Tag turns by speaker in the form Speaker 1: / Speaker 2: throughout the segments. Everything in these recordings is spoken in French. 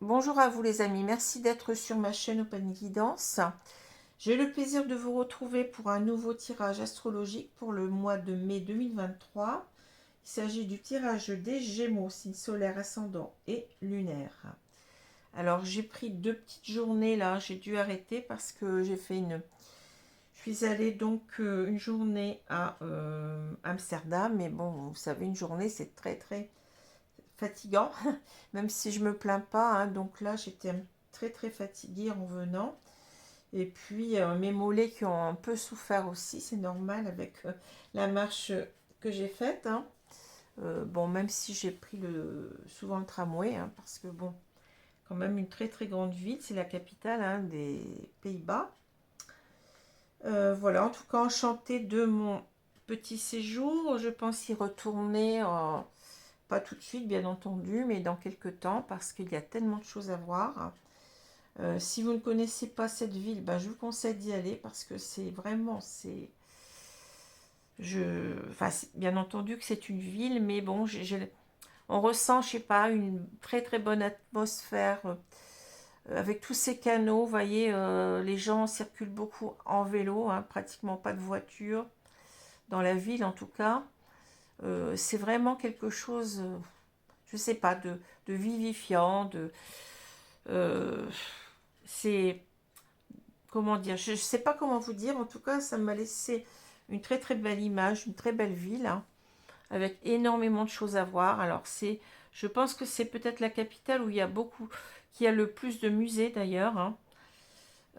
Speaker 1: Bonjour à vous les amis, merci d'être sur ma chaîne Open Guidance. J'ai le plaisir de vous retrouver pour un nouveau tirage astrologique pour le mois de mai 2023. Il s'agit du tirage des Gémeaux, signe solaire, ascendant et lunaire. Alors j'ai pris 2 petites journées là, j'ai dû arrêter parce que j'ai fait une... Je suis allée donc une journée à Amsterdam, mais bon, vous savez, une journée c'est très fatigant, même si je me plains pas, hein. Donc là, j'étais très fatiguée en venant. Et puis, mes mollets qui ont un peu souffert aussi, c'est normal avec la marche que j'ai faite, hein. Bon, même si j'ai pris souvent le tramway, hein, parce que bon, quand même une très grande ville, c'est la capitale, hein, des Pays-Bas. Voilà, en tout cas, enchantée de mon petit séjour. Je pense y retourner. Pas tout de suite, bien entendu, mais dans quelques temps, parce qu'il y a tellement de choses à voir. Si vous ne connaissez pas cette ville, ben, je vous conseille d'y aller, parce que c'est vraiment, enfin, bien entendu que c'est une ville, mais bon, on ressent, je sais pas, une très bonne atmosphère, avec tous ces canaux, vous voyez, les gens circulent beaucoup en vélo, hein, pratiquement pas de voiture, dans la ville en tout cas. C'est vraiment quelque chose, je sais pas, de vivifiant, euh, c'est, comment dire, je sais pas comment vous dire, en tout cas, ça m'a laissé une très belle image, une très belle ville, hein, avec énormément de choses à voir. Alors je pense que c'est peut-être la capitale où il y a qui a le plus de musées d'ailleurs, hein.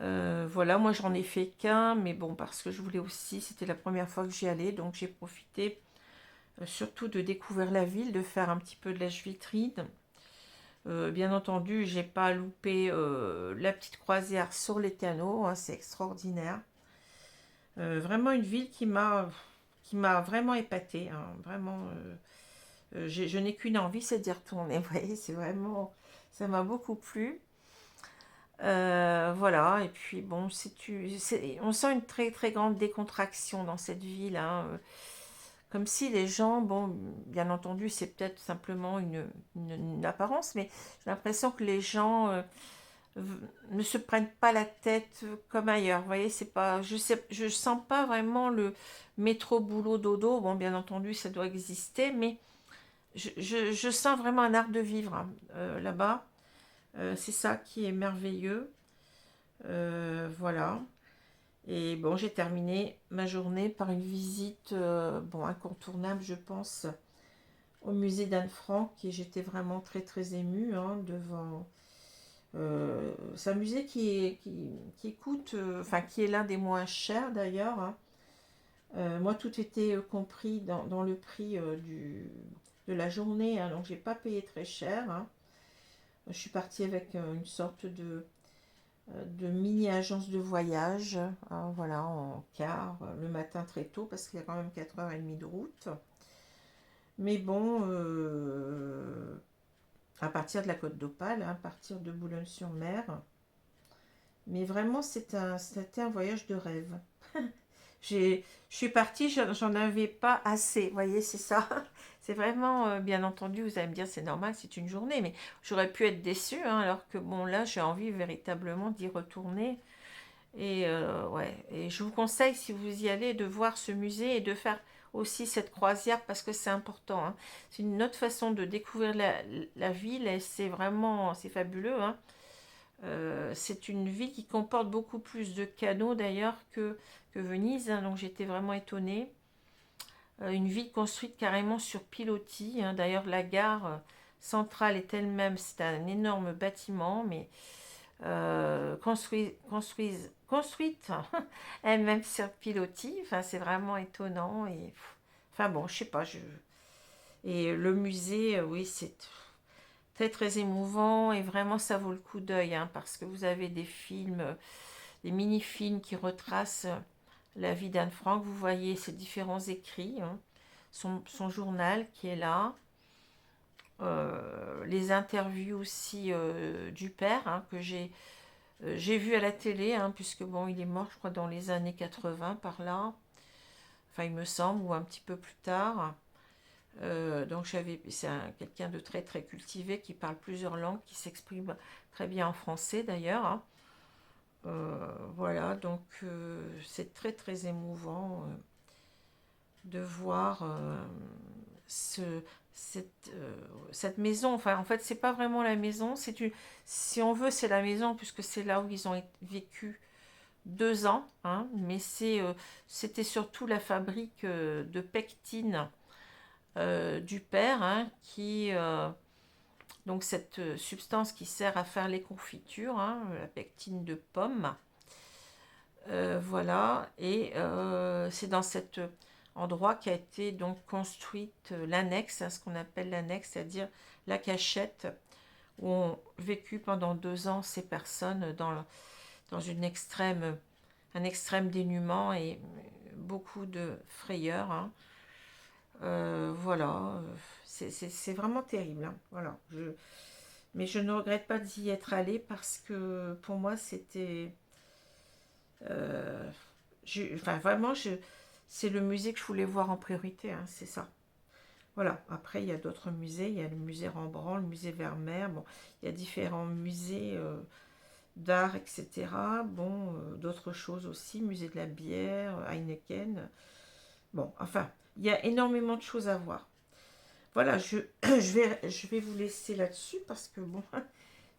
Speaker 1: Voilà, moi j'en ai fait qu'un, mais bon, parce que je voulais aussi, c'était la première fois que j'y allais, donc j'ai profité surtout de découvrir la ville, de faire un petit peu de lèche-vitrine. Bien entendu, j'ai pas loupé la petite croisière sur les canaux, hein, c'est extraordinaire. Vraiment une ville qui m'a vraiment épatée, hein, vraiment. Je n'ai qu'une envie, c'est d'y retourner. Vous voyez, c'est vraiment, ça m'a beaucoup plu. Voilà, et puis bon, on sent une très grande décontraction dans cette ville, hein. Comme si les gens, bon, bien entendu, c'est peut-être simplement une apparence, mais j'ai l'impression que les gens ne se prennent pas la tête comme ailleurs. Vous voyez, c'est pas, je sens pas vraiment le métro boulot dodo. Bon, bien entendu, ça doit exister, mais je sens vraiment un art de vivre, hein, là-bas. C'est ça qui est merveilleux. Voilà. Et bon, j'ai terminé ma journée par une visite, bon, incontournable, je pense, au musée d'Anne Frank, et j'étais vraiment très émue, hein, devant. C'est un musée qui coûte, enfin qui est l'un des moins chers d'ailleurs, hein. Moi, tout était compris dans le prix de la journée, hein, donc j'ai pas payé très cher, hein. Je suis partie avec une sorte de mini-agence de voyage, hein, voilà, en car, le matin très tôt, parce qu'il y a quand même 4h30 de route. Mais bon, à partir de la Côte d'Opale, hein, à partir de Boulogne-sur-Mer. Mais vraiment, c'était un voyage de rêve. Je suis partie, j'en avais pas assez, vous voyez, c'est ça. C'est vraiment, bien entendu, vous allez me dire, c'est normal, c'est une journée, mais j'aurais pu être déçue, hein, alors que bon, là, j'ai envie véritablement d'y retourner. Et ouais, et je vous conseille, si vous y allez, de voir ce musée et de faire aussi cette croisière, parce que c'est important, hein. C'est une autre façon de découvrir la ville, et c'est vraiment, c'est fabuleux, hein. C'est une ville qui comporte beaucoup plus de canaux d'ailleurs que Venise, hein, donc j'étais vraiment étonnée. Une ville construite carrément sur pilotis, hein. D'ailleurs, la gare centrale est elle-même, c'est un énorme bâtiment, mais construite elle-même sur pilotis. Enfin, c'est vraiment étonnant. Et, enfin bon, je sais pas. Et le musée, oui, c'est très émouvant, et vraiment ça vaut le coup d'œil, hein, parce que vous avez des films, des mini-films qui retracent la vie d'Anne Frank. Vous voyez ses différents écrits, hein, son journal qui est là, les interviews aussi du père, hein, que j'ai vu à la télé, hein, puisque bon, il est mort, je crois, dans les années 80 par là, enfin il me semble, ou un petit peu plus tard. Donc c'est quelqu'un de très très cultivé qui parle plusieurs langues, qui s'exprime très bien en français d'ailleurs, hein. Voilà, donc c'est très très émouvant de voir ce, cette maison. Enfin, en fait, c'est pas vraiment la maison, si on veut, c'est la maison puisque c'est là où ils ont vécu 2 ans, hein, mais c'était surtout la fabrique de pectine du père, hein, donc cette substance qui sert à faire les confitures, hein, la pectine de pomme. Voilà, et c'est dans cet endroit qu'a été donc construite l'annexe, hein, ce qu'on appelle l'annexe, c'est-à-dire la cachette où ont vécu pendant 2 ans ces personnes dans un extrême dénuement et beaucoup de frayeur, hein. Voilà, c'est vraiment terrible, hein. Voilà, mais je ne regrette pas d'y être allée parce que pour moi c'était enfin, vraiment, c'est le musée que je voulais voir en priorité, hein, c'est ça. Voilà, après, il y a d'autres musées. Il y a le musée Rembrandt, le musée Vermeer. Bon, il y a différents musées d'art, etc. Bon, d'autres choses aussi, musée de la bière, Heineken. Bon, enfin, il y a énormément de choses à voir. Voilà, je vais vous laisser là-dessus parce que, bon,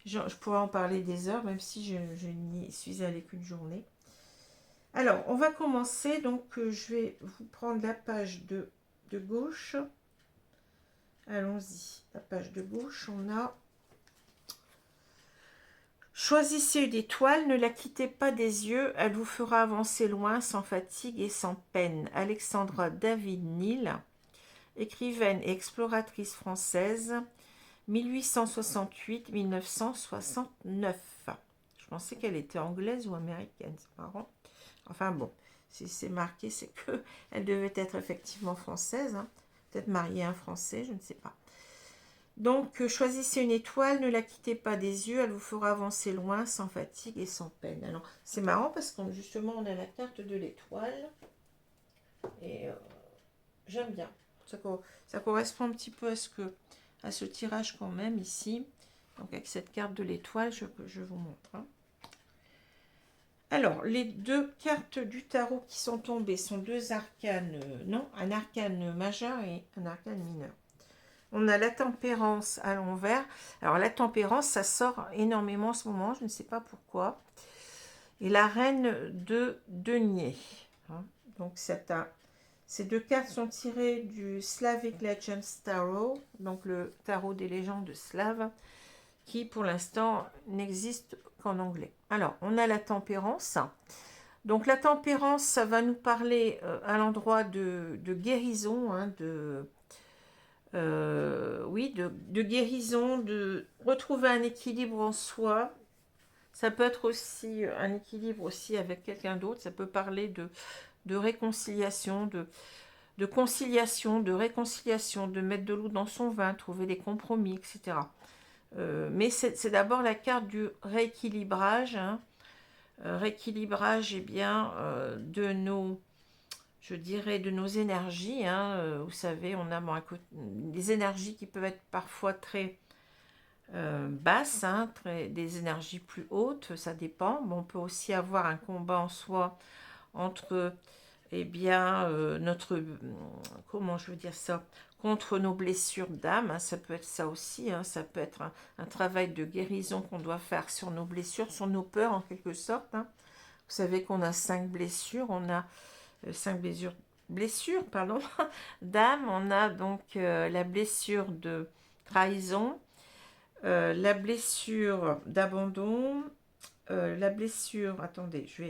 Speaker 1: je pourrais en parler des heures, même si je n'y suis allée qu'une journée. Alors, on va commencer. Donc, je vais vous prendre la page de gauche. Allons-y. La page de gauche, on a choisissez une étoile, ne la quittez pas des yeux, elle vous fera avancer loin sans fatigue et sans peine. Alexandra David Neal, écrivaine et exploratrice française, 1868-1969. Je pensais qu'elle était anglaise ou américaine, c'est marrant. Enfin bon, si c'est marqué, c'est que elle devait être effectivement française, hein. Peut-être mariée à un Français, je ne sais pas. Donc, choisissez une étoile, ne la quittez pas des yeux, elle vous fera avancer loin, sans fatigue et sans peine. Alors, c'est marrant parce qu'on justement, on a la carte de l'étoile et j'aime bien. Ça correspond un petit peu à ce tirage quand même ici. Donc, avec cette carte de l'étoile, je vous montre, hein. Alors, les deux cartes du tarot qui sont tombées sont deux arcanes, non, un arcane majeur et un arcane mineur. On a la tempérance à l'envers. Alors, la tempérance, ça sort énormément en ce moment, je ne sais pas pourquoi. Et la reine de denier, hein. Donc, ces deux cartes sont tirées du Slavic Legends Tarot, donc le tarot des légendes slaves, qui pour l'instant n'existe qu'en anglais. Alors, on a la tempérance. Donc, la tempérance, ça va nous parler à l'endroit de guérison, hein, oui, de guérison, de retrouver un équilibre en soi. Ça peut être aussi un équilibre aussi avec quelqu'un d'autre. Ça peut parler de réconciliation, de conciliation, de réconciliation, de mettre de l'eau dans son vin, trouver des compromis, etc. Mais c'est d'abord la carte du rééquilibrage, hein. Rééquilibrage, eh bien, je dirais, de nos énergies, hein. Vous savez, on a des énergies qui peuvent être parfois très basses, hein, des énergies plus hautes, ça dépend. Bon, on peut aussi avoir un combat en soi entre, eh bien, comment je veux dire ça, contre nos blessures d'âme, hein, ça peut être ça aussi, hein, ça peut être un travail de guérison qu'on doit faire sur nos blessures, sur nos peurs en quelque sorte, hein. Vous savez qu'on a 5 blessures, on a 5 blessures, pardon, d'âme. On a donc la blessure de trahison, la blessure d'abandon, la blessure, attendez, je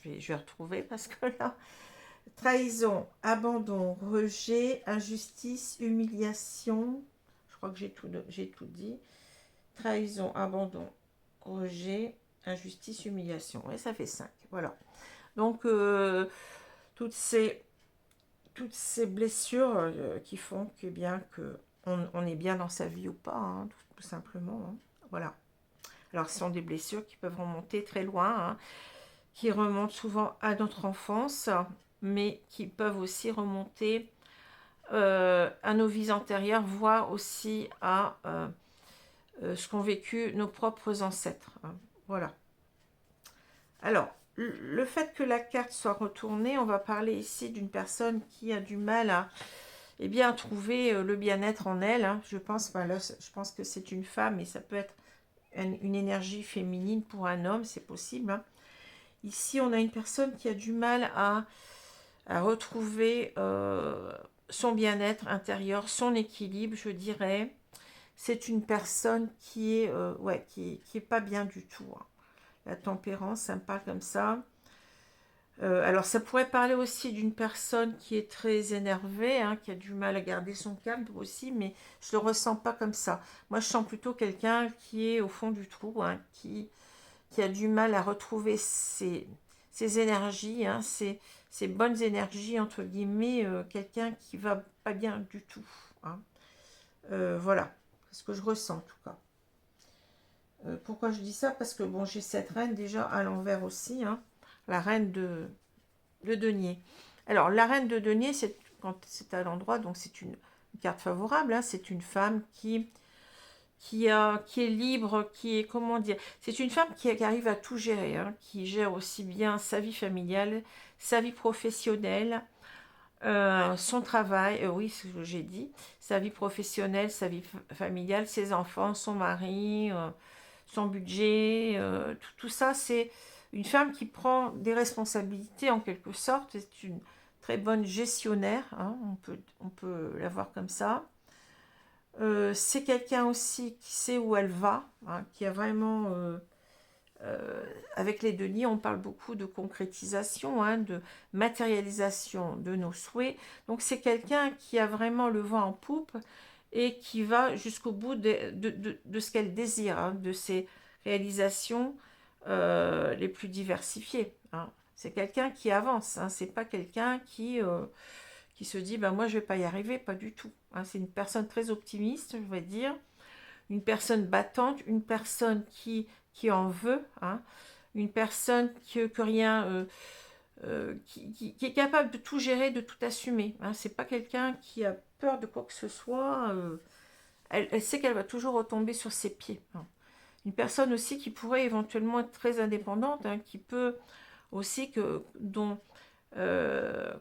Speaker 1: vais retrouver parce que là, trahison, abandon, rejet, injustice, humiliation, je crois que j'ai tout dit, trahison, abandon, rejet, injustice, humiliation, et ça fait 5, voilà. Donc, toutes ces blessures qui font que bien que on est bien dans sa vie ou pas, hein, tout simplement, hein. Voilà. Alors, ce sont des blessures qui peuvent remonter très loin, hein, qui remontent souvent à notre enfance, mais qui peuvent aussi remonter à nos vies antérieures, voire aussi à ce qu'ont vécu nos propres ancêtres, hein. Voilà. Alors, le fait que la carte soit retournée, on va parler ici d'une personne qui a du mal à, eh bien, trouver le bien-être en elle, hein. Je pense, enfin, là, je pense que c'est une femme, et ça peut être une énergie féminine pour un homme, c'est possible, hein. Ici, on a une personne qui a du mal à retrouver son bien-être intérieur, son équilibre, je dirais. C'est une personne qui est, ouais, qui est pas bien du tout, hein. La tempérance, ça me parle comme ça. Alors, ça pourrait parler aussi d'une personne qui est très énervée, hein, qui a du mal à garder son calme aussi, mais je ne le ressens pas comme ça. Moi, je sens plutôt quelqu'un qui est au fond du trou, hein, qui a du mal à retrouver ses énergies, hein, ses bonnes énergies, entre guillemets, quelqu'un qui va pas bien du tout, hein. Voilà, c'est ce que je ressens en tout cas. Pourquoi je dis ça? Parce que bon, j'ai cette reine déjà à l'envers aussi, hein, la reine de denier. Alors, la reine de denier, c'est quand c'est à l'endroit, donc c'est une carte favorable, hein, c'est une femme qui est libre, qui est, comment dire, c'est une femme qui arrive à tout gérer, hein, qui gère aussi bien sa vie familiale, sa vie professionnelle, son travail, oui, c'est ce que j'ai dit, sa vie professionnelle, sa vie familiale, ses enfants, son mari, son budget, tout ça, c'est une femme qui prend des responsabilités en quelque sorte, c'est une très bonne gestionnaire, hein, on peut la voir comme ça. C'est quelqu'un aussi qui sait où elle va, hein, qui a vraiment, avec les deniers, on parle beaucoup de concrétisation, hein, de matérialisation de nos souhaits. Donc c'est quelqu'un qui a vraiment le vent en poupe et qui va jusqu'au bout de ce qu'elle désire, hein, de ses réalisations les plus diversifiées, hein. C'est quelqu'un qui avance, hein, c'est pas quelqu'un qui se dit bah, moi je vais pas y arriver, pas du tout, hein. C'est une personne très optimiste, je vais dire, une personne battante, une personne qui en veut, hein, une personne que rien, qui est capable de tout gérer, de tout assumer, hein. C'est pas quelqu'un qui a peur de quoi que ce soit. Elle sait qu'elle va toujours retomber sur ses pieds, hein. Une personne aussi qui pourrait éventuellement être très indépendante, hein, qui peut aussi dont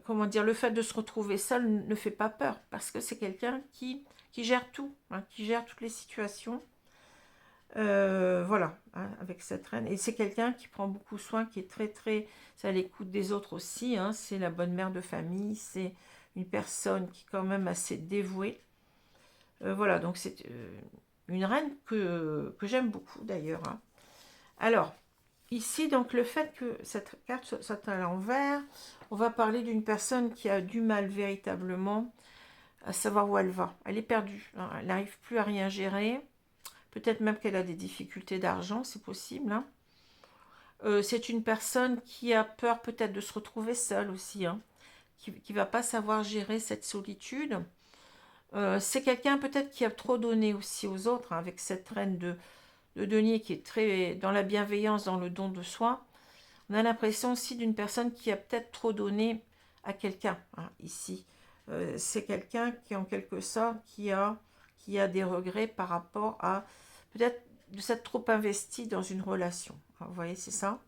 Speaker 1: comment dire, le fait de se retrouver seul ne fait pas peur parce que c'est quelqu'un qui gère tout, hein, qui gère toutes les situations. Voilà, hein, avec cette reine. Et c'est quelqu'un qui prend beaucoup soin, qui est très, très, c'est à l'écoute des autres aussi, hein. C'est la bonne mère de famille, c'est une personne qui est quand même assez dévouée. Voilà, donc c'est une reine que j'aime beaucoup d'ailleurs, hein. Alors, ici, donc le fait que cette carte soit à l'envers, on va parler d'une personne qui a du mal véritablement à savoir où elle va. Elle est perdue, hein. Elle n'arrive plus à rien gérer. Peut-être même qu'elle a des difficultés d'argent, c'est possible, hein. C'est une personne qui a peur peut-être de se retrouver seule aussi, hein, qui ne va pas savoir gérer cette solitude. C'est quelqu'un peut-être qui a trop donné aussi aux autres, hein, avec cette reine de denier qui est très dans la bienveillance, dans le don de soi. On a l'impression aussi d'une personne qui a peut-être trop donné à quelqu'un, hein, ici. C'est quelqu'un qui, en quelque sorte, qui a des regrets par rapport à peut-être de s'être trop investi dans une relation. Hein, vous voyez, c'est ça.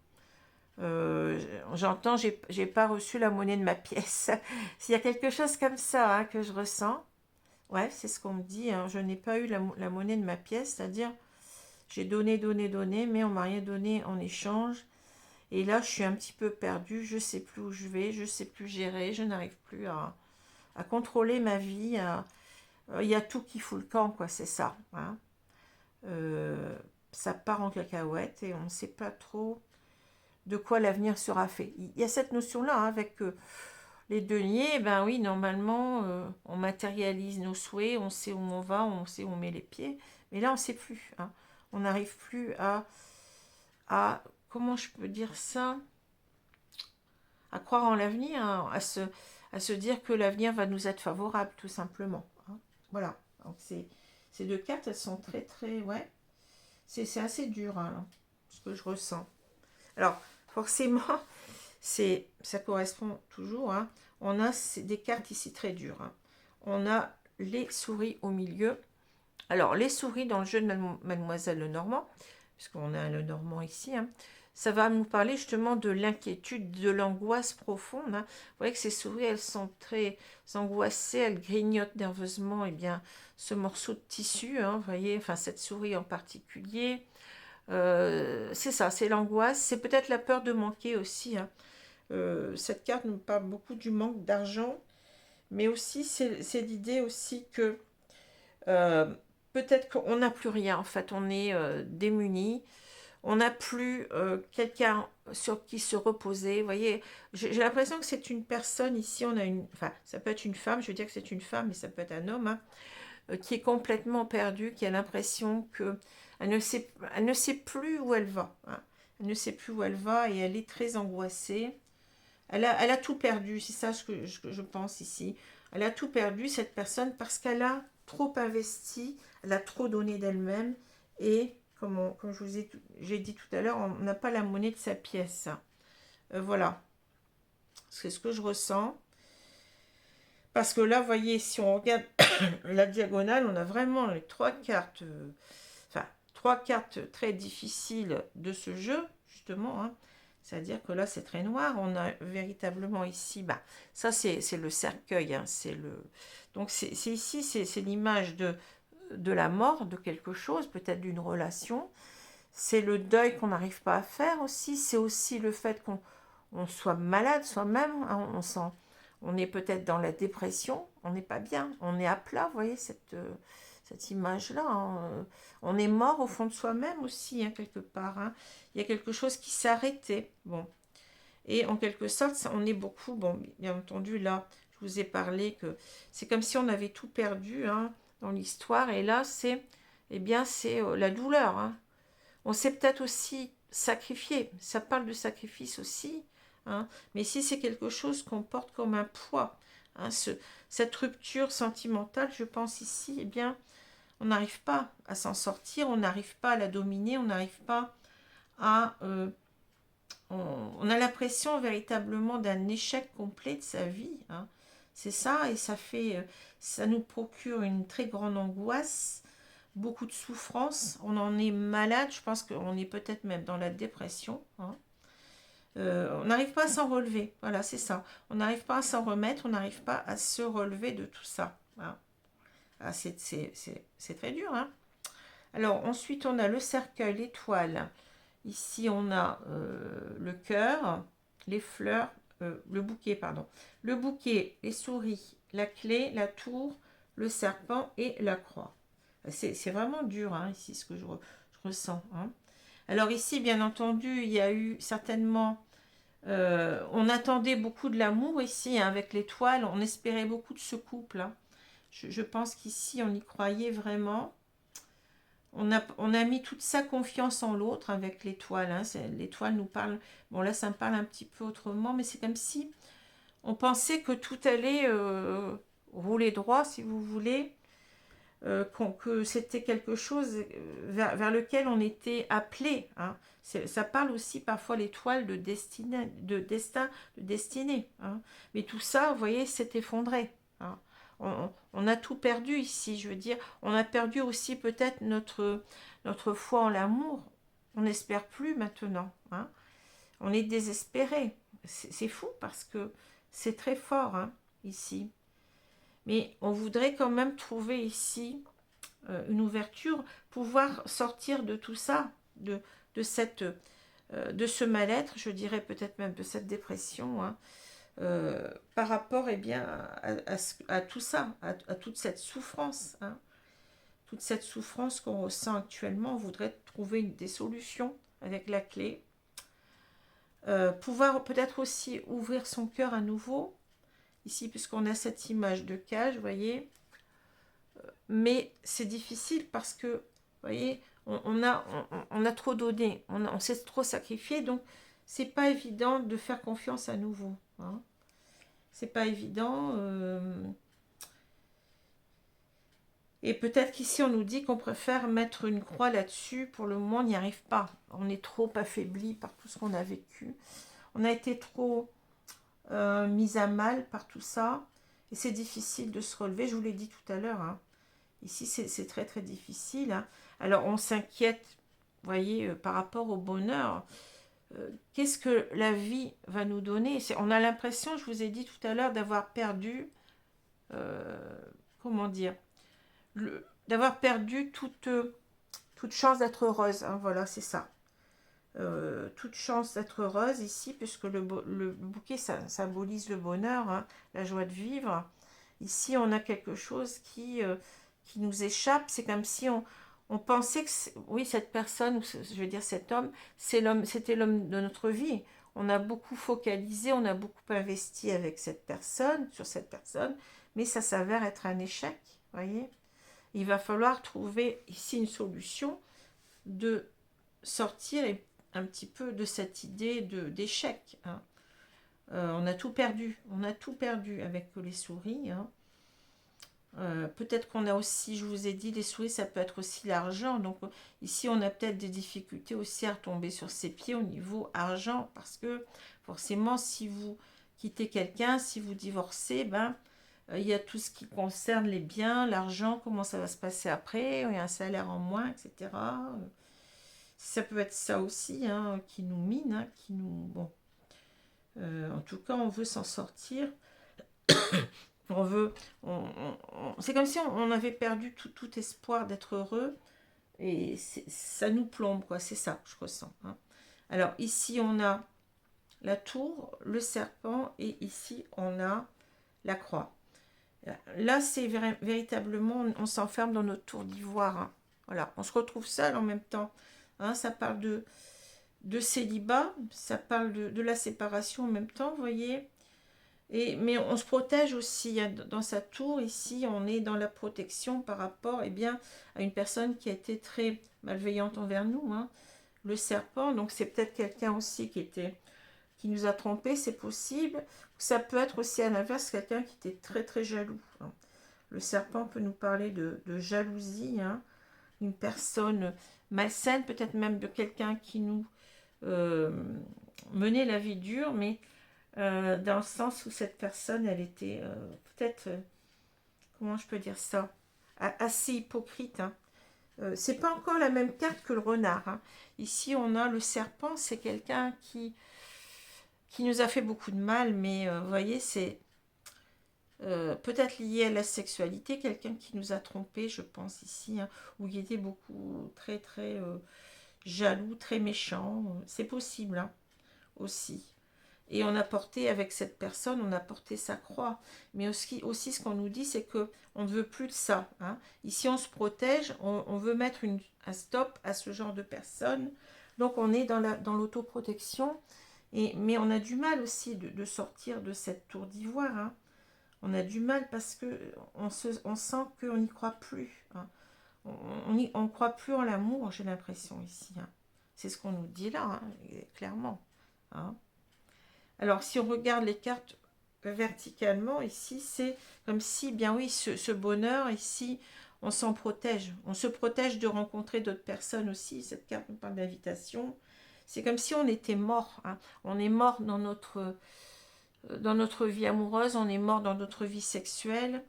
Speaker 1: J'entends, j'ai pas reçu la monnaie de ma pièce. S'il y a quelque chose comme ça, hein, que je ressens, ouais, c'est ce qu'on me dit, hein, je n'ai pas eu la monnaie de ma pièce, c'est-à-dire j'ai donné, donné, donné, mais on m'a rien donné en échange. Et là, je suis un petit peu perdue, je ne sais plus où je vais, je ne sais plus gérer, je n'arrive plus à contrôler ma vie. Il y a tout qui fout le camp, quoi, c'est ça, hein. Euh, Ça part en cacahuète et on ne sait pas trop de quoi l'avenir sera fait. Il y a cette notion-là, hein, avec les deniers, ben oui, normalement, on matérialise nos souhaits, on sait où on va, on sait où on met les pieds, mais là, on ne sait plus, hein. On n'arrive plus comment je peux dire ça, à croire en l'avenir, hein, à se dire que l'avenir va nous être favorable, tout simplement, hein. Voilà. Donc ces deux cartes, elles sont très, très, ouais, c'est assez dur, hein, ce que je ressens. Alors, forcément, ça correspond toujours, hein. On a des cartes ici très dures, hein. on a les souris au milieu. Alors, les souris dans le jeu de Mademoiselle Lenormand, puisqu'on a un Lenormand ici, hein, ça va nous parler justement de l'inquiétude, de l'angoisse profonde. Hein. Vous voyez que ces souris, elles sont très angoissées, elles grignotent nerveusement ce morceau de tissu, hein, vous voyez, enfin cette souris en particulier. C'est ça, c'est l'angoisse, c'est peut-être la peur de manquer aussi. Hein. Cette carte nous parle beaucoup du manque d'argent, mais aussi c'est l'idée aussi que euh, peut-être qu'on n'a plus rien, en fait, on est démunis, on n'a plus quelqu'un sur qui se reposer. Vous voyez, j'ai l'impression que c'est une personne ici, on a une, enfin, ça peut être une femme, je veux dire que c'est une femme, mais ça peut être un homme, hein, qui est complètement perdue, qui a l'impression que elle ne sait plus où elle va. Hein. Elle ne sait plus où elle va et elle est très angoissée. Elle a tout perdu, c'est ça ce que je pense ici. Elle a tout perdu, cette personne, parce qu'elle a trop investi, elle a trop donné d'elle-même, et comme je vous j'ai dit tout à l'heure, on n'a pas la monnaie de sa pièce. Voilà, c'est ce que je ressens. Parce que là, vous voyez, si on regarde la diagonale, on a vraiment les trois cartes, enfin, trois cartes très difficiles de ce jeu, justement, hein. C'est-à-dire que là, c'est très noir. On a véritablement ici, bah, ça, c'est le cercueil. Hein, donc, c'est ici, c'est l'image de la mort, de quelque chose, peut-être d'une relation. C'est le deuil qu'on n'arrive pas à faire aussi. C'est aussi le fait qu'on soit malade soi-même. Hein, on est peut-être dans la dépression. On n'est pas bien. On est à plat, vous voyez, cette image-là. Hein. On est mort au fond de soi-même aussi, hein, quelque part. Hein. Il y a quelque chose qui s'est arrêté. Bon. Et en quelque sorte, on est beaucoup, bon, bien entendu, là, je vous ai parlé que c'est comme si on avait tout perdu, hein, dans l'histoire. Et là, c'est la douleur. Hein. On s'est peut-être aussi sacrifié. Ça parle de sacrifice aussi. Hein. Mais si c'est quelque chose qu'on porte comme un poids, hein, cette rupture sentimentale, je pense ici, on n'arrive pas à s'en sortir, on n'arrive pas à la dominer, on n'arrive pas à... on a l'impression véritablement d'un échec complet de sa vie. Hein. C'est ça, et ça nous procure une très grande angoisse, beaucoup de souffrance. On en est malade, je pense qu'on est peut-être même dans la dépression. Hein. On n'arrive pas à s'en relever. Voilà, c'est ça. On n'arrive pas à s'en remettre, on n'arrive pas à se relever de tout ça. Hein. Ah, c'est très dur. Hein. Alors, ensuite, on a le cercueil, l'étoile. Ici, on a le cœur, les fleurs, le bouquet, pardon. Le bouquet, les souris, la clé, la tour, le serpent et la croix. C'est vraiment dur, hein, ici, ce que je ressens. Hein. Alors ici, bien entendu, il y a eu certainement... on attendait beaucoup de l'amour ici, hein, avec l'étoile. On espérait beaucoup de ce couple. Hein. Je pense qu'ici, on y croyait vraiment. On a mis toute sa confiance en l'autre avec l'étoile. Hein. L'étoile nous parle... Bon, là, ça me parle un petit peu autrement, mais c'est comme si on pensait que tout allait rouler droit, si vous voulez, que c'était quelque chose vers lequel on était appelé. Hein. Ça parle aussi parfois l'étoile de destinée, de destin, de destinée. Hein. Mais tout ça, vous voyez, s'est effondré. Hein. On a tout perdu ici, je veux dire. On a perdu aussi peut-être notre foi en l'amour. On n'espère plus maintenant. Hein. On est désespéré. C'est fou parce que c'est très fort, hein, ici. Mais on voudrait quand même trouver ici une ouverture, pouvoir sortir de tout ça, de de ce mal-être, je dirais peut-être même de cette dépression, hein, par rapport à tout ça, à toute cette souffrance. Hein. Toute cette souffrance qu'on ressent actuellement, on voudrait trouver des solutions avec la clé. Pouvoir peut-être aussi ouvrir son cœur à nouveau, ici, puisqu'on a cette image de cage, vous voyez. Mais c'est difficile parce que, vous voyez, on a trop donné, on s'est trop sacrifié, donc c'est pas évident de faire confiance à nouveau. Hein. C'est pas évident. Et peut-être qu'ici on nous dit qu'on préfère mettre une croix là-dessus. Pour le moment, on n'y arrive pas. On est trop affaibli par tout ce qu'on a vécu. On a été trop mis à mal par tout ça. Et c'est difficile de se relever, je vous l'ai dit tout à l'heure. Hein. Ici, c'est très très difficile. Hein. Alors, on s'inquiète, vous voyez, par rapport au bonheur. Qu'est-ce que la vie va nous donner? On a l'impression, je vous ai dit tout à l'heure, d'avoir perdu, comment dire, d'avoir perdu toute chance d'être heureuse. Hein, voilà, c'est ça. Toute chance d'être heureuse ici, puisque le bouquet ça symbolise le bonheur, hein, la joie de vivre. Ici, on a quelque chose qui nous échappe. C'est comme si on pensait que, oui, cette personne, je veux dire cet homme, c'était l'homme de notre vie. On a beaucoup focalisé, on a beaucoup investi avec cette personne, sur cette personne, mais ça s'avère être un échec, voyez. Il va falloir trouver ici une solution de sortir un petit peu de cette idée d'échec. Hein. On a tout perdu avec les souris. Hein. Peut-être qu'on a aussi, je vous ai dit, les souris, ça peut être aussi l'argent. Donc ici, on a peut-être des difficultés aussi à retomber sur ses pieds au niveau argent, parce que forcément, si vous quittez quelqu'un, si vous divorcez, ben, il y a tout ce qui concerne les biens, l'argent, comment ça va se passer après, il y a un salaire en moins, etc. Ça peut être ça aussi, hein, qui nous mine, hein, qui nous... Bon, en tout cas, on veut s'en sortir. On veut... c'est comme si on avait perdu tout espoir d'être heureux. Et ça nous plombe, quoi. C'est ça, je ressens. Hein. Alors, ici, on a la tour, le serpent, et ici, on a la croix. Là, c'est véritablement... On s'enferme dans notre tour d'ivoire. Hein. Voilà, on se retrouve seul en même temps. Hein, ça parle de célibat, ça parle de la séparation en même temps, vous voyez. Mais on se protège aussi. Hein, dans sa tour, ici, on est dans la protection par rapport bien, à une personne qui a été très malveillante envers nous. Hein, le serpent, donc c'est peut-être quelqu'un aussi qui nous a trompés, c'est possible. Ça peut être aussi à l'inverse quelqu'un qui était très très jaloux. Hein. Le serpent peut nous parler de jalousie, hein, une personne malsaine, peut-être même de quelqu'un qui nous euh, menait la vie dure, mais dans le sens où cette personne, elle était peut-être, comment je peux dire ça, assez hypocrite. Hein. C'est pas encore la même carte que le renard. Hein. Ici, on a le serpent, c'est quelqu'un qui nous a fait beaucoup de mal, mais vous voyez, c'est peut-être lié à la sexualité, quelqu'un qui nous a trompés, je pense ici, hein, où il était beaucoup, très très jaloux, très méchant. C'est possible, hein, aussi. Et on a porté, avec cette personne, on a porté sa croix. Mais aussi ce qu'on nous dit, c'est que on ne veut plus de ça. Hein. Ici, on se protège, on veut mettre un stop à ce genre de personnes. Donc, on est dans l'autoprotection. Mais on a du mal aussi de sortir de cette tour d'ivoire. Hein. On a du mal parce que on sent qu'on n'y croit plus. Hein. On ne croit plus en l'amour, j'ai l'impression ici. Hein. C'est ce qu'on nous dit là, hein, clairement. Hein. Alors, si on regarde les cartes verticalement, ici, c'est comme si, bien oui, ce bonheur, ici, on s'en protège. On se protège de rencontrer d'autres personnes aussi. Cette carte nous parle d'invitation. C'est comme si on était mort. Hein. On est mort dans notre vie amoureuse, on est mort dans notre vie sexuelle.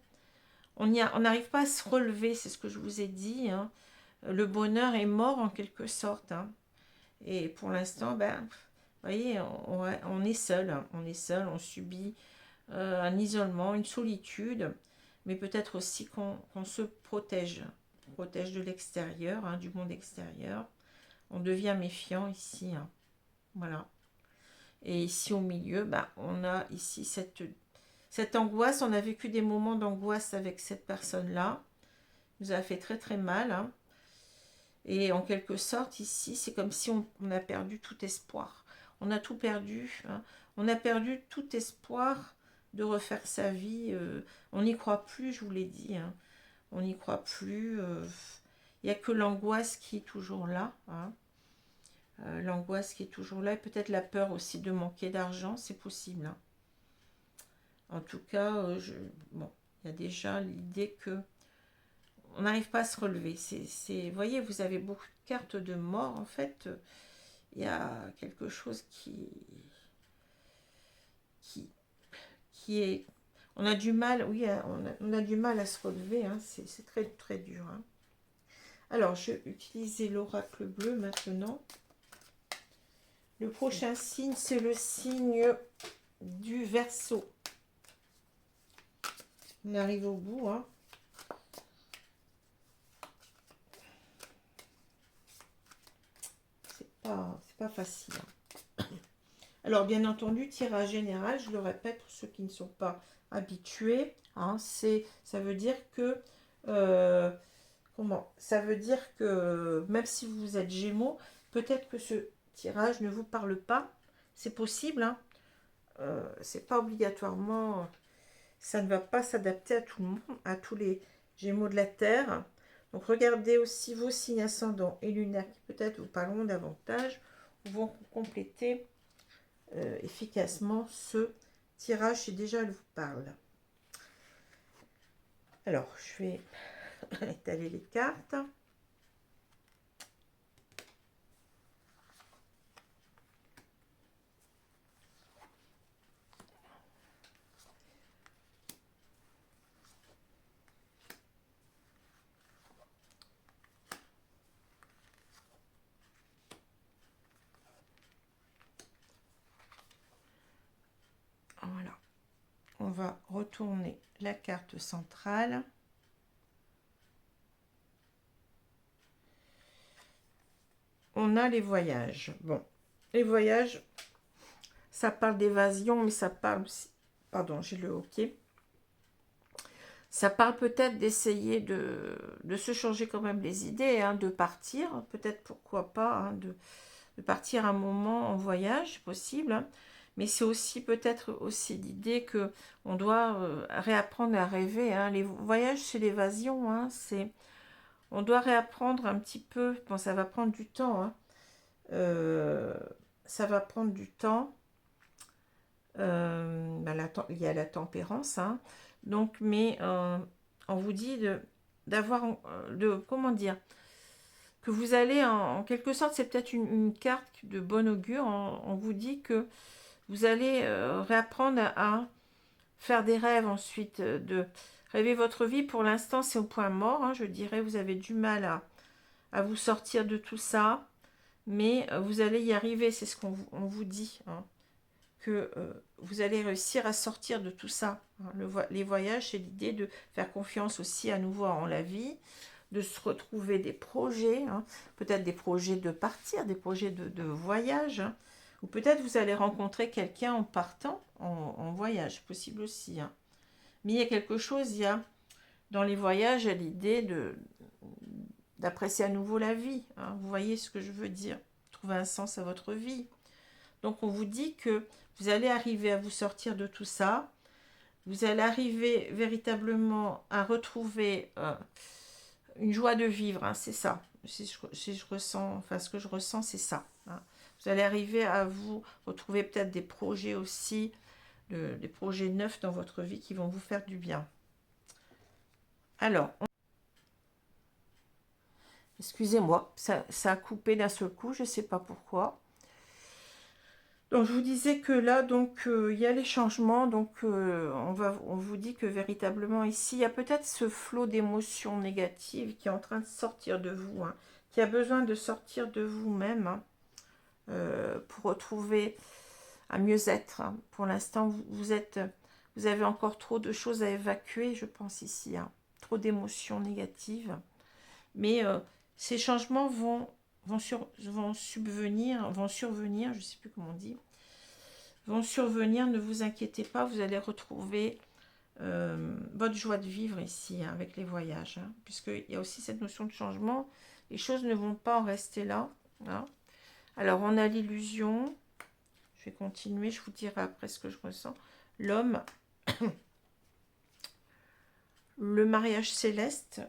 Speaker 1: On n'arrive pas à se relever, c'est ce que je vous ai dit. Hein. Le bonheur est mort en quelque sorte. Hein. Et pour l'instant, ben, vous voyez, on est seul. Hein. On est seul, on subit un isolement, une solitude. Mais peut-être aussi qu'on se protège. On protège de l'extérieur, hein, du monde extérieur. On devient méfiant ici. Hein. Voilà. Et ici au milieu, ben, on a ici cette angoisse. On a vécu des moments d'angoisse avec cette personne-là. Nous a fait très très mal. Hein. Et en quelque sorte, ici, c'est comme si on a perdu tout espoir. On a tout perdu. Hein. On a perdu tout espoir de refaire sa vie. On n'y croit plus, je vous l'ai dit. Hein. On n'y croit plus. Il n'y a que l'angoisse qui est toujours là. Hein. L'angoisse qui est toujours là. Et peut-être la peur aussi de manquer d'argent, c'est possible. Hein. En tout cas, bon, il y a déjà l'idée que on n'arrive pas à se relever. Vous voyez, vous avez beaucoup de cartes de mort. En fait, il y a quelque chose qui est... On a du mal, oui, on a du mal à se relever, hein, c'est très très dur. Hein. Alors, je vais utiliser l'oracle bleu maintenant. Le prochain signe, c'est le signe du Verseau. On arrive au bout. Hein. C'est pas facile. Hein. Alors, bien entendu, tirage général, je le répète pour ceux qui ne sont pas habitués. Hein, ça veut dire que... comment? Ça veut dire que même si vous êtes Gémeaux, peut-être que ce tirage ne vous parle pas. C'est possible. Hein. C'est pas obligatoirement... Ça ne va pas s'adapter à tout le monde, à tous les Gémeaux de la Terre. Donc regardez aussi vos signes ascendants et lunaires qui peut-être vous parleront davantage ou vont compléter efficacement ce tirage si déjà elle vous parle. Alors je vais étaler les cartes. Voilà. On va retourner la carte centrale. On a les voyages. Bon, les voyages, ça parle d'évasion, mais ça parle aussi... Pardon, j'ai le hoquet. Ça parle peut-être d'essayer de se changer quand même les idées, hein, de partir, peut-être pourquoi pas, hein, de partir un moment en voyage, possible. Hein. Mais c'est aussi peut-être aussi l'idée que on doit réapprendre à rêver. Hein. Les voyages, c'est l'évasion. Hein, on doit réapprendre un petit peu. Bon, ça va prendre du temps. Hein. Ça va prendre du temps. Il y a la tempérance. Hein. Donc, mais on vous dit d'avoir, comment dire, que vous allez, en quelque sorte, c'est peut-être une carte de bon augure. On vous dit que vous allez réapprendre à faire des rêves ensuite, de rêver votre vie. Pour l'instant, c'est au point mort. Hein, je dirais, vous avez du mal à vous sortir de tout ça. Mais vous allez y arriver, c'est ce qu'on vous dit. Hein, que vous allez réussir à sortir de tout ça. Hein. Les voyages, c'est l'idée de faire confiance aussi à nouveau en la vie, de se retrouver des projets, hein, peut-être des projets de partir, des projets de voyage, hein, ou peut-être vous allez rencontrer quelqu'un en partant en voyage, possible aussi. Hein. Mais il y a quelque chose, il y a dans les voyages l'idée d'apprécier à nouveau la vie. Hein. Vous voyez ce que je veux dire? Trouver un sens à votre vie. Donc on vous dit que vous allez arriver à vous sortir de tout ça. Vous allez arriver véritablement à retrouver une joie de vivre. Hein, c'est ça. Si je ressens, enfin ce que je ressens, c'est ça. Hein. Vous allez arriver à vous retrouver peut-être des projets aussi, des projets neufs dans votre vie qui vont vous faire du bien. Alors, excusez-moi, ça a coupé d'un seul coup, je ne sais pas pourquoi. Donc je vous disais que là, donc il y a les changements, donc on vous dit que véritablement ici, il y a peut-être ce flot d'émotions négatives qui est en train de sortir de vous, hein, qui a besoin de sortir de vous-même hein, pour retrouver un mieux-être. Hein. Pour l'instant, vous avez encore trop de choses à évacuer, je pense ici, hein, trop d'émotions négatives. Mais ces changements vont survenir, je ne sais plus comment on dit, vont survenir, ne vous inquiétez pas, vous allez retrouver votre joie de vivre ici, hein, avec les voyages, hein, puisqu'il y a aussi cette notion de changement, les choses ne vont pas en rester là. Hein. Alors, on a l'illusion, je vais continuer, je vous dirai après ce que je ressens, l'homme, le mariage céleste,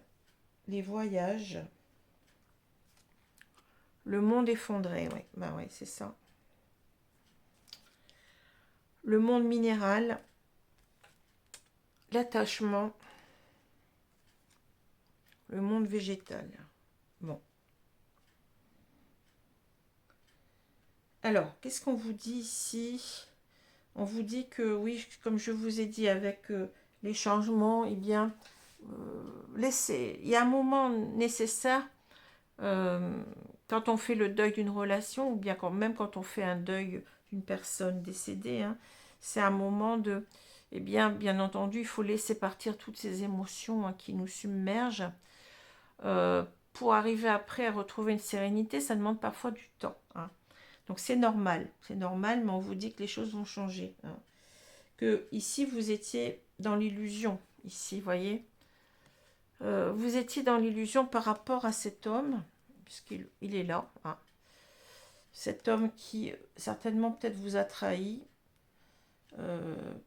Speaker 1: les voyages, le monde effondré, oui, bah ouais, c'est ça. Le monde minéral, l'attachement, le monde végétal. Bon. Alors, qu'est-ce qu'on vous dit ici? On vous dit que oui, comme je vous ai dit, avec les changements, eh bien, laissez. Il y a un moment nécessaire euh, quand on fait le deuil d'une relation, ou bien même quand on fait un deuil d'une personne décédée, hein, c'est un moment de... Eh bien entendu, il faut laisser partir toutes ces émotions, hein, qui nous submergent. Euh, pour arriver après à retrouver une sérénité, ça demande parfois du temps, hein. Donc c'est normal, mais on vous dit que les choses vont changer, hein. Que ici vous étiez dans l'illusion, ici, voyez. Vous étiez dans l'illusion par rapport à cet homme, puisqu'il est là, hein. Cet homme qui certainement peut-être vous a trahi.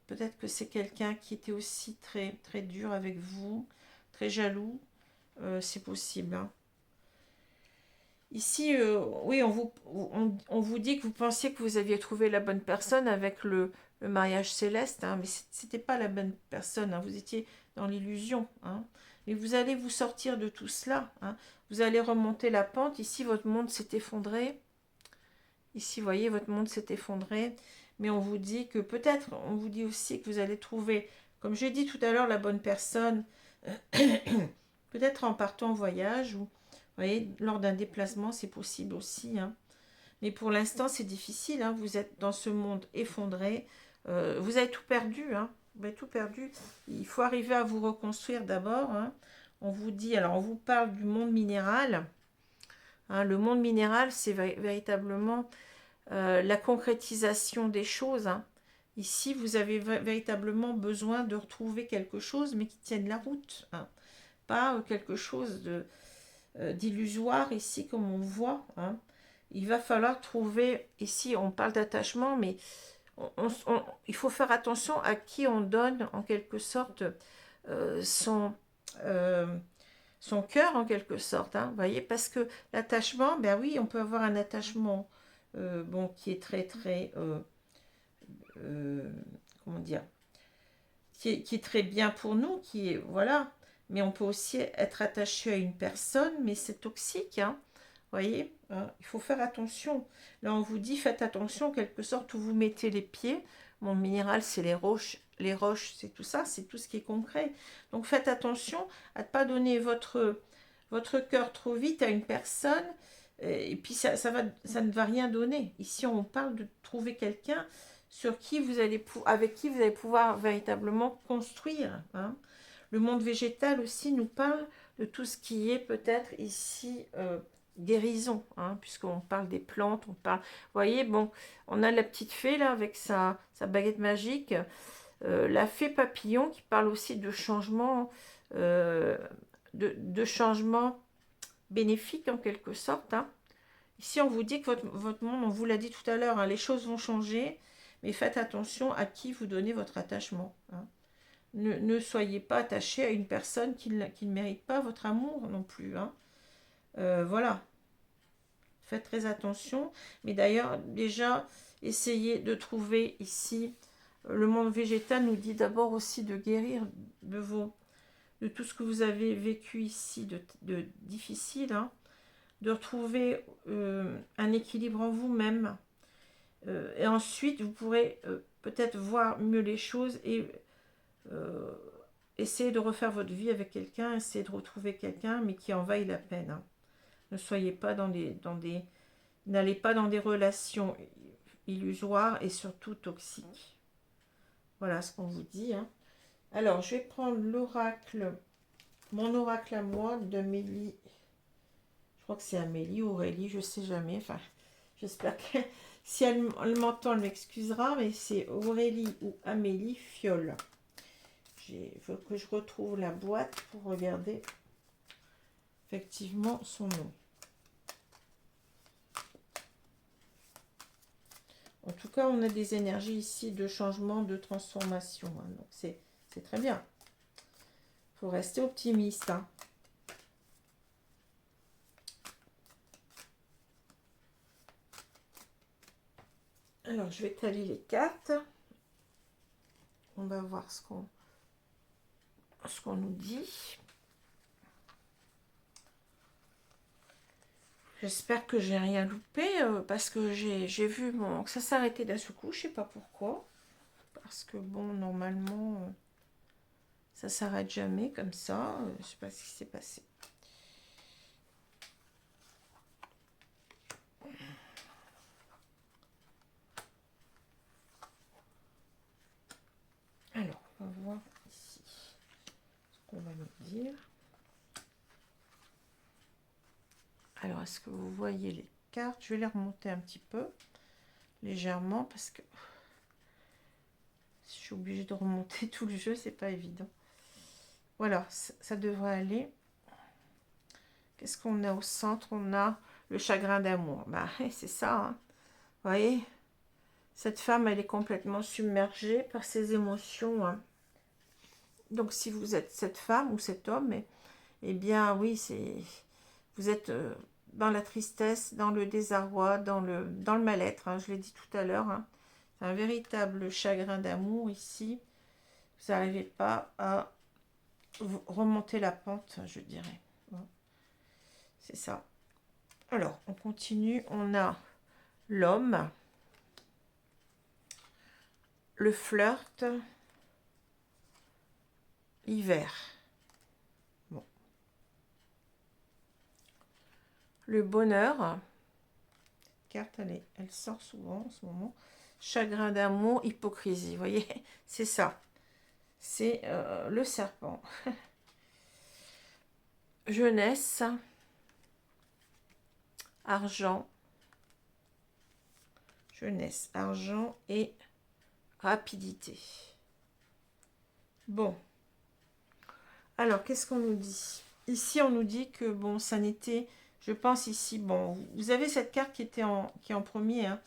Speaker 1: Peut-être que c'est quelqu'un qui était aussi très, très dur avec vous, très jaloux. C'est possible, hein. Ici, oui, on vous dit que vous pensiez que vous aviez trouvé la bonne personne avec le mariage céleste, hein, mais c'était pas la bonne personne, hein. Vous étiez dans l'illusion, hein. Mais vous allez vous sortir de tout cela, hein. Vous allez remonter la pente. Ici, votre monde s'est effondré. Ici, vous voyez, votre monde s'est effondré. Mais on vous dit que peut-être, on vous dit aussi que vous allez trouver, comme j'ai dit tout à l'heure, la bonne personne, peut-être en partant en voyage, ou, vous voyez, lors d'un déplacement, c'est possible aussi, hein. Mais pour l'instant, c'est difficile, hein. Vous êtes dans ce monde effondré. Vous avez tout perdu, hein. Vous avez tout perdu. Il faut arriver à vous reconstruire d'abord, hein. On vous dit, alors on vous parle du monde minéral, hein. Le monde minéral, c'est véritablement la concrétisation des choses, hein. Ici, vous avez véritablement besoin de retrouver quelque chose, mais qui tienne la route, hein. Pas quelque chose d'illusoire ici, comme on voit, hein. Il va falloir trouver, ici on parle d'attachement, mais il faut faire attention à qui on donne en quelque sorte euh, son, euh, son cœur en quelque sorte, hein, vous voyez, parce que l'attachement, ben oui, on peut avoir un attachement bon, qui est très très, euh, comment dire, qui est très bien pour nous, qui est, voilà, mais on peut aussi être attaché à une personne, mais c'est toxique, hein, vous voyez, hein, il faut faire attention. Là, on vous dit, faites attention, en quelque sorte, où vous mettez les pieds. Mon minéral, c'est les roches, c'est tout ça, c'est tout ce qui est concret. Donc, faites attention à ne pas donner votre cœur trop vite à une personne, et puis ça ne va rien donner. Ici, on parle de trouver quelqu'un sur qui avec qui vous allez pouvoir véritablement construire, hein. Le monde végétal aussi nous parle de tout ce qui est peut-être ici guérison, hein, puisqu'on parle des plantes, on parle... Vous voyez, bon, on a la petite fée là avec sa baguette magique, la fée papillon qui parle aussi de changement, euh, de changement bénéfique en quelque sorte, hein. Ici, on vous dit que votre monde, on vous l'a dit tout à l'heure, hein, les choses vont changer, mais faites attention à qui vous donnez votre attachement, hein. Ne soyez pas attaché à une personne qui ne mérite pas votre amour non plus, hein. Voilà, faites très attention. Mais d'ailleurs, déjà, essayez de trouver ici, le monde végétal nous dit d'abord aussi de guérir de tout ce que vous avez vécu ici de difficile, hein, de retrouver un équilibre en vous-même. Et ensuite, vous pourrez peut-être voir mieux les choses et euh, essayer de refaire votre vie avec quelqu'un, essayer de retrouver quelqu'un, mais qui en vaille la peine, hein. Ne soyez pas n'allez pas dans des relations illusoires et surtout toxiques. Voilà ce qu'on vous dit, hein. Alors, je vais prendre l'oracle, mon oracle à moi de Mélie. Je crois que c'est Amélie, Aurélie, je sais jamais. Enfin, j'espère que si elle m'entend, elle m'excusera, mais c'est Aurélie ou Amélie Fiole. Il faut que je retrouve la boîte pour regarder effectivement son nom. En tout cas, on a des énergies ici de changement, de transformation, hein. Donc, c'est très bien. Il faut rester optimiste, hein. Alors, je vais étaler les cartes. On va voir ce qu'on nous dit. J'espère que j'ai rien loupé parce que j'ai vu que ça s'arrêtait d'un seul coup, je sais pas pourquoi. parce que bon, normalement, ça s'arrête jamais comme ça. Je sais pas ce qui s'est passé. Alors, on va voir ici ce qu'on va nous dire. Alors, est-ce que vous voyez les cartes? Je vais les remonter un petit peu, légèrement, parce que je suis obligée de remonter tout le jeu, c'est pas évident. Voilà, ça devrait aller. Qu'est-ce qu'on a au centre? On a le chagrin d'amour. Bah, c'est ça, hein. Vous voyez, cette femme, elle est complètement submergée par ses émotions, hein. Donc, si vous êtes cette femme ou cet homme, eh bien, oui, vous êtes dans la tristesse, dans le désarroi, dans le mal-être, hein, je l'ai dit tout à l'heure, hein. C'est un véritable chagrin d'amour ici. Vous n'arrivez pas à remonter la pente, je dirais. Bon, c'est ça. Alors, on continue. On a l'homme, le flirt, l'hiver. Bon. Le bonheur. Carte, elle sort souvent en ce moment. Chagrin d'amour, hypocrisie. Vous voyez, c'est ça. C'est le serpent. Jeunesse, argent. Jeunesse, argent et rapidité. Bon. Alors, qu'est-ce qu'on nous dit? Ici, on nous dit que, bon, ça n'était... Je pense ici, bon, vous avez cette carte qui est en premier, hein.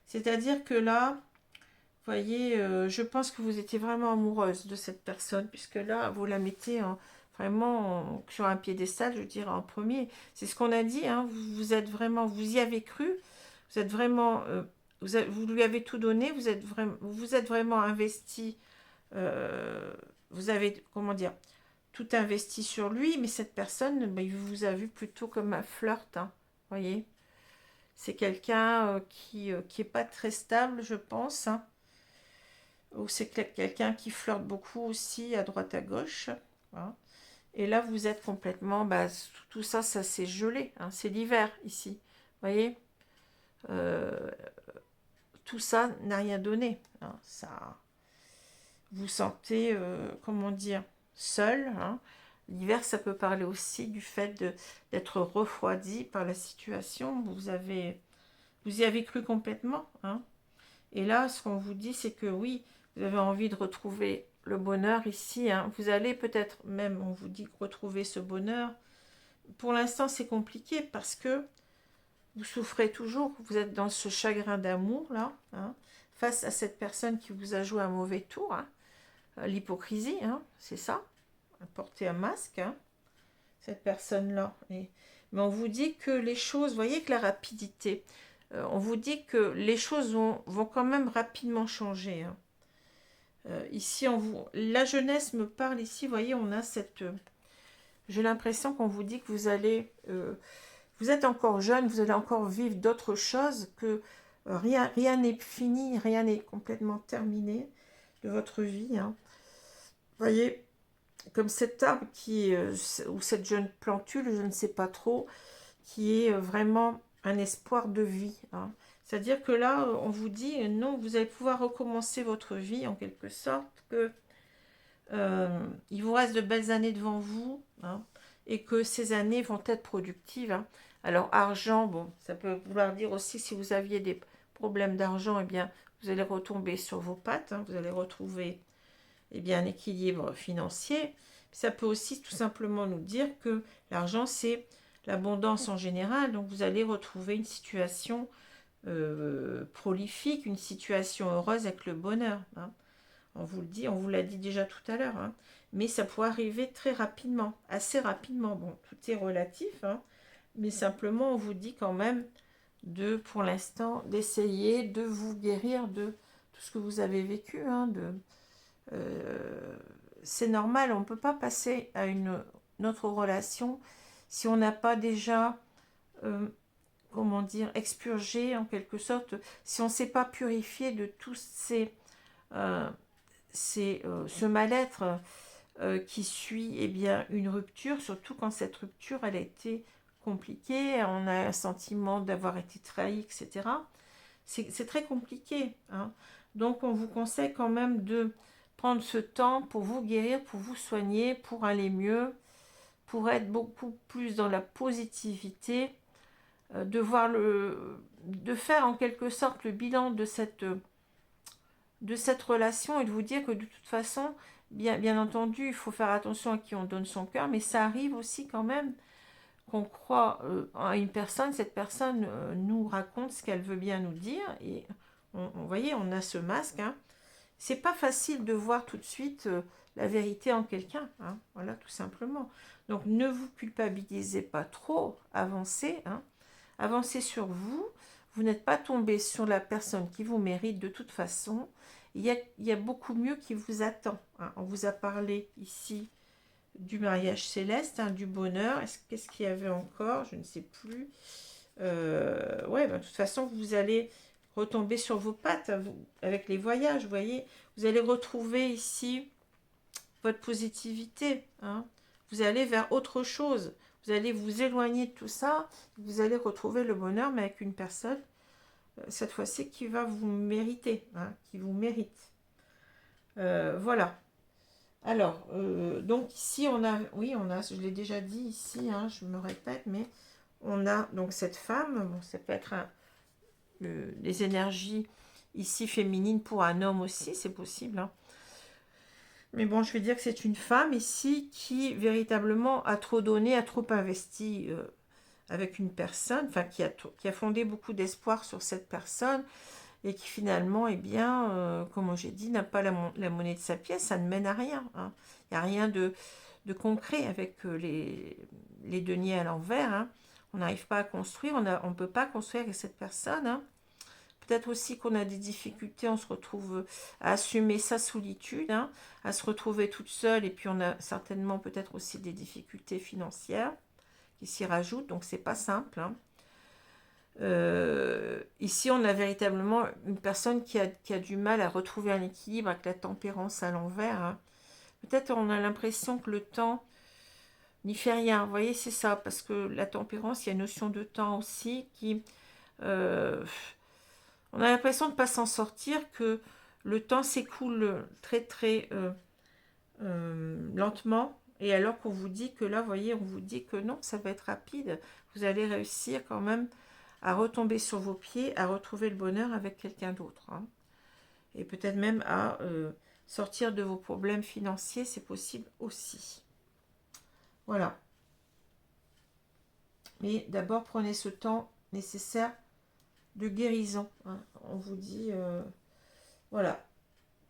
Speaker 1: C'est-à-dire que là, vous voyez, je pense que vous étiez vraiment amoureuse de cette personne, puisque là, vous la mettez vraiment sur un piédestal, je dirais, en premier. C'est ce qu'on a dit, hein, vous êtes vraiment, vous y avez cru, vous êtes vraiment, vous lui avez tout donné, vous êtes vraiment investi, vous avez, comment dire, tout investi sur lui, mais cette personne, ben, il vous a vu plutôt comme un flirt, hein, voyez. C'est quelqu'un qui est pas très stable, je pense, hein. Ou c'est quelqu'un qui flirte beaucoup aussi à droite à gauche, hein. Et là, vous êtes complètement, bah, tout ça, ça s'est gelé, hein. C'est l'hiver ici, voyez. Euh, tout ça n'a rien donné, hein. Ça, vous sentez, comment dire, seul, hein. L'hiver, ça peut parler aussi du fait d'être refroidi par la situation. Vous y avez cru complètement, hein. Et là, ce qu'on vous dit, c'est que oui, vous avez envie de retrouver le bonheur ici, hein. Vous allez peut-être même, on vous dit, retrouver ce bonheur. Pour l'instant, c'est compliqué parce que vous souffrez toujours. Vous êtes dans ce chagrin d'amour, là, hein, face à cette personne qui vous a joué un mauvais tour, hein. L'hypocrisie, hein, c'est ça. Porter un masque, hein, cette personne-là. Mais on vous dit que les choses, vous voyez que la rapidité, on vous dit que les choses vont quand même rapidement changer, hein. Ici, la jeunesse me parle ici, vous voyez, on a cette... j'ai l'impression qu'on vous dit que vous êtes encore jeune, vous allez encore vivre d'autres choses, que rien n'est fini, rien n'est complètement terminé de votre vie, hein. Vous voyez, comme cet arbre ou cette jeune plantule, je ne sais pas trop, qui est vraiment un espoir de vie, hein. C'est-à-dire que là, on vous dit, non, vous allez pouvoir recommencer votre vie en quelque sorte, que il vous reste de belles années devant vous, hein, et que ces années vont être productives, hein. Alors, argent, bon, ça peut vouloir dire aussi, si vous aviez des problèmes d'argent, eh bien, vous allez retomber sur vos pattes, hein, vous allez retrouver, eh bien, un équilibre financier. Ça peut aussi tout simplement nous dire que l'argent, c'est l'abondance en général, donc vous allez retrouver une situation prolifique, une situation heureuse avec le bonheur, hein. On vous le dit, on vous l'a dit déjà tout à l'heure, hein. Mais ça pourrait arriver très rapidement, assez rapidement. Bon, tout est relatif, hein, mais simplement on vous dit quand même pour l'instant, d'essayer de vous guérir de tout ce que vous avez vécu, hein, c'est normal, on ne peut pas passer à une autre relation si on n'a pas déjà, euh, comment dire, expurgé en quelque sorte, si on ne s'est pas purifié de tous ces... c'est ce mal-être qui suit eh bien, une rupture, surtout quand cette rupture elle a été compliquée, on a un sentiment d'avoir été trahi, etc. C'est très compliqué, hein. Donc on vous conseille quand même de prendre ce temps pour vous guérir, pour vous soigner, pour aller mieux, pour être beaucoup plus dans la positivité, de faire en quelque sorte le bilan de cette relation et de vous dire que de toute façon, bien entendu, il faut faire attention à qui on donne son cœur, mais ça arrive aussi quand même qu'on croit à une personne, cette personne nous raconte ce qu'elle veut bien nous dire, et voyez, on a ce masque, hein. C'est pas facile de voir tout de suite la vérité en quelqu'un, hein. Voilà, tout simplement. Donc ne vous culpabilisez pas trop, avancez, hein. Avancez sur vous. Vous n'êtes pas tombé sur la personne qui vous mérite de toute façon. Il y a beaucoup mieux qui vous attend, hein. On vous a parlé ici du mariage céleste, hein, du bonheur. Qu'est-ce qu'il y avait encore? Je ne sais plus. Ouais, de toute façon, vous allez retomber sur vos pattes avec les voyages, vous voyez. Vous allez retrouver ici votre positivité, hein. Vous allez vers autre chose. Vous allez vous éloigner de tout ça. Vous allez retrouver le bonheur, mais avec une personne, cette fois-ci, qui va vous mériter, hein, qui vous mérite. Voilà. Alors, donc ici, je l'ai déjà dit ici, hein, je me répète, mais on a donc cette femme, bon, ça peut être les énergies ici féminines pour un homme aussi, c'est possible, hein. Mais bon, je vais dire que c'est une femme ici qui véritablement a trop donné, a trop investi avec une personne, enfin qui a fondé beaucoup d'espoir sur cette personne et qui finalement, eh bien, comme j'ai dit, n'a pas la monnaie de sa pièce, ça ne mène à rien, hein. Il n'y a rien de concret avec les deniers à l'envers, hein. On n'arrive pas à construire, on ne peut pas construire avec cette personne, hein. Peut-être aussi qu'on a des difficultés, on se retrouve à assumer sa solitude, hein, à se retrouver toute seule, et puis on a certainement peut-être aussi des difficultés financières qui s'y rajoutent, donc c'est pas simple, hein. Ici, on a véritablement une personne qui a du mal à retrouver un équilibre avec la tempérance à l'envers, hein. Peut-être on a l'impression que le temps n'y fait rien. Vous voyez, c'est ça, parce que la tempérance, il y a une notion de temps aussi qui... euh, on a l'impression de ne pas s'en sortir, que le temps s'écoule très très lentement, et alors qu'on vous dit que là, vous voyez, on vous dit que non, ça va être rapide, vous allez réussir quand même à retomber sur vos pieds, à retrouver le bonheur avec quelqu'un d'autre, hein. Et peut-être même à sortir de vos problèmes financiers, c'est possible aussi. Voilà. Mais d'abord, prenez ce temps nécessaire de guérison, hein. On vous dit, voilà,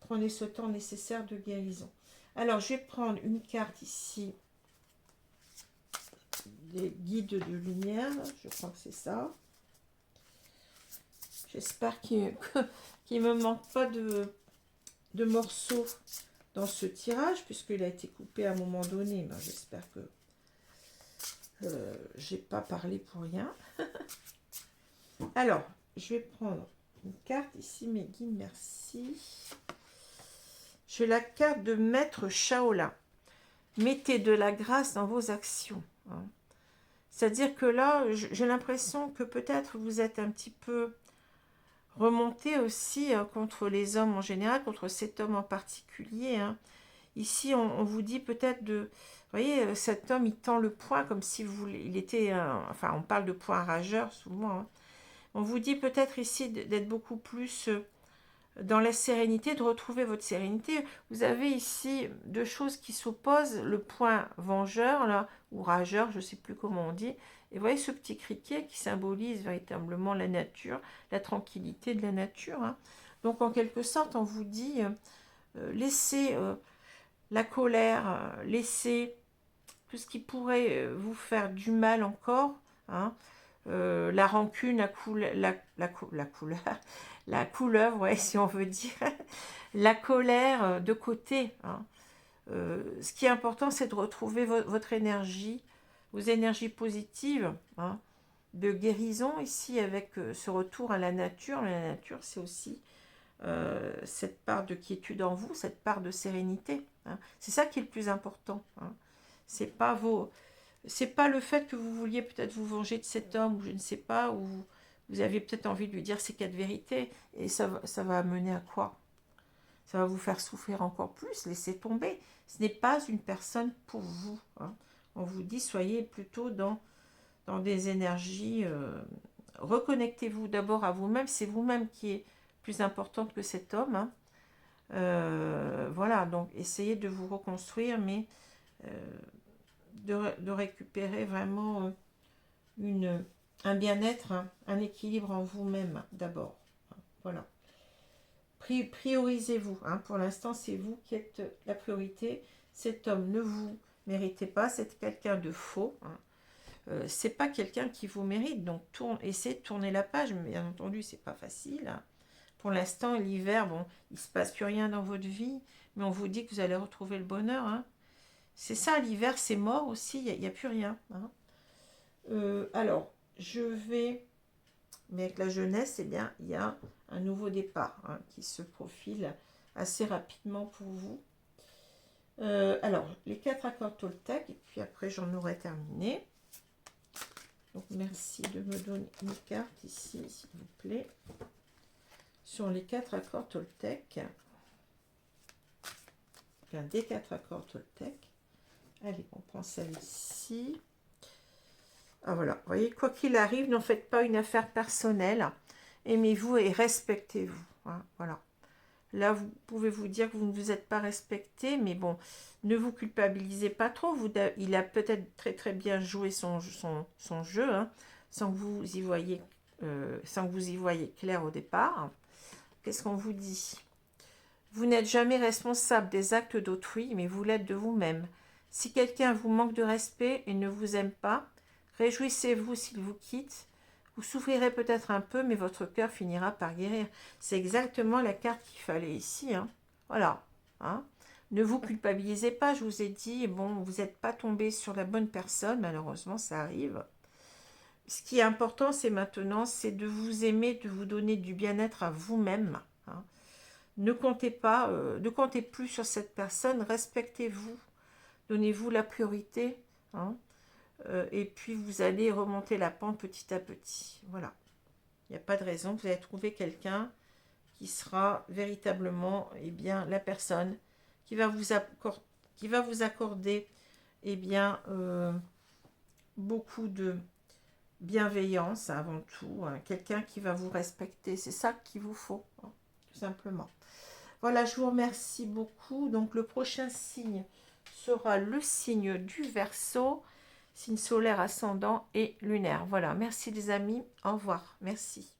Speaker 1: prenez ce temps nécessaire de guérison. Alors, je vais prendre une carte ici, des guides de lumière, je crois que c'est ça. J'espère qu'il ne me manque pas de morceaux dans ce tirage, puisqu'il a été coupé à un moment donné. Ben, j'espère que j'ai pas parlé pour rien. Alors, je vais prendre une carte ici, mes guides, merci. J'ai la carte de Maître Shaolin. Mettez de la grâce dans vos actions, hein. C'est-à-dire que là, j'ai l'impression que peut-être vous êtes un petit peu remonté aussi contre les hommes en général, contre cet homme en particulier, hein. Ici, on vous dit peut-être de... Vous voyez, cet homme, il tend le poing comme si il était... enfin, on parle de poing rageur souvent, hein. On vous dit peut-être ici d'être beaucoup plus dans la sérénité, de retrouver votre sérénité. Vous avez ici deux choses qui s'opposent, le point vengeur, là, ou rageur, je ne sais plus comment on dit. Et vous voyez ce petit criquet qui symbolise véritablement la nature, la tranquillité de la nature, hein. Donc en quelque sorte, on vous dit, laissez la colère, laissez tout ce qui pourrait vous faire du mal encore, hein. La rancune, la couleur, la couleuvre, ouais, si on veut dire, la colère de côté, hein. Ce qui est important, c'est de retrouver votre énergie, vos énergies positives, hein, de guérison ici avec ce retour à la nature. La nature, c'est aussi cette part de quiétude en vous, cette part de sérénité. Hein. C'est ça qui est le plus important. Hein. C'est pas le fait que vous vouliez peut-être vous venger de cet homme, ou je ne sais pas, ou vous avez peut-être envie de lui dire ces quatre vérités, et ça va mener à quoi? Ça va vous faire souffrir encore plus, laissez tomber. Ce n'est pas une personne pour vous. Hein. On vous dit, soyez plutôt dans des énergies, reconnectez-vous d'abord à vous-même, c'est vous-même qui est plus importante que cet homme. Hein. Voilà, donc essayez de vous reconstruire, mais de récupérer vraiment un bien-être, hein, un équilibre en vous-même d'abord. Voilà. Priorisez-vous. Hein. Pour l'instant, c'est vous qui êtes la priorité. Cet homme ne vous méritez pas, c'est quelqu'un de faux. Hein. C'est pas quelqu'un qui vous mérite, donc essayez de tourner la page, mais bien entendu, c'est pas facile. Hein. Pour l'instant, l'hiver, bon, il se passe plus rien dans votre vie, mais on vous dit que vous allez retrouver le bonheur. Hein. C'est ça, l'hiver, c'est mort aussi, il n'y a plus rien. Hein. Alors, je vais... Mais avec la jeunesse, eh bien, il y a un nouveau départ, hein, qui se profile assez rapidement pour vous. Alors, les 4 accords Toltec, et puis après, j'en aurai terminé. Donc, merci de me donner une carte ici, s'il vous plaît, sur les 4 accords Toltec. Bien, des 4 accords Toltec. Allez, on prend celle-ci. Ah voilà, vous voyez, quoi qu'il arrive, n'en faites pas une affaire personnelle. Aimez-vous et respectez-vous. Hein, voilà. Là, vous pouvez vous dire que vous ne vous êtes pas respecté, mais bon, ne vous culpabilisez pas trop. Il a peut-être très très bien joué son jeu, hein, sans que vous y voyez, clair au départ. Qu'est-ce qu'on vous dit? Vous n'êtes jamais responsable des actes d'autrui, mais vous l'êtes de vous-même. Si quelqu'un vous manque de respect et ne vous aime pas, réjouissez-vous s'il vous quitte. Vous souffrirez peut-être un peu, mais votre cœur finira par guérir. C'est exactement la carte qu'il fallait ici. Hein. Voilà. Hein. Ne vous culpabilisez pas, je vous ai dit, bon, vous n'êtes pas tombé sur la bonne personne, malheureusement, ça arrive. Ce qui est important, c'est maintenant, c'est de vous aimer, de vous donner du bien-être à vous-même. Hein. Ne comptez pas, ne comptez plus sur cette personne, respectez-vous, donnez-vous la priorité. Hein. Et puis vous allez remonter la pente petit à petit. Voilà. Il n'y a pas de raison. Vous allez trouver quelqu'un qui sera véritablement bien, la personne qui va vous accorder bien, beaucoup de bienveillance avant tout. Hein. Quelqu'un qui va vous respecter. C'est ça qu'il vous faut, hein, tout simplement. Voilà, je vous remercie beaucoup. Donc le prochain signe sera le signe du Verseau. Signe solaire, ascendant et lunaire. Voilà, merci les amis. Au revoir. Merci.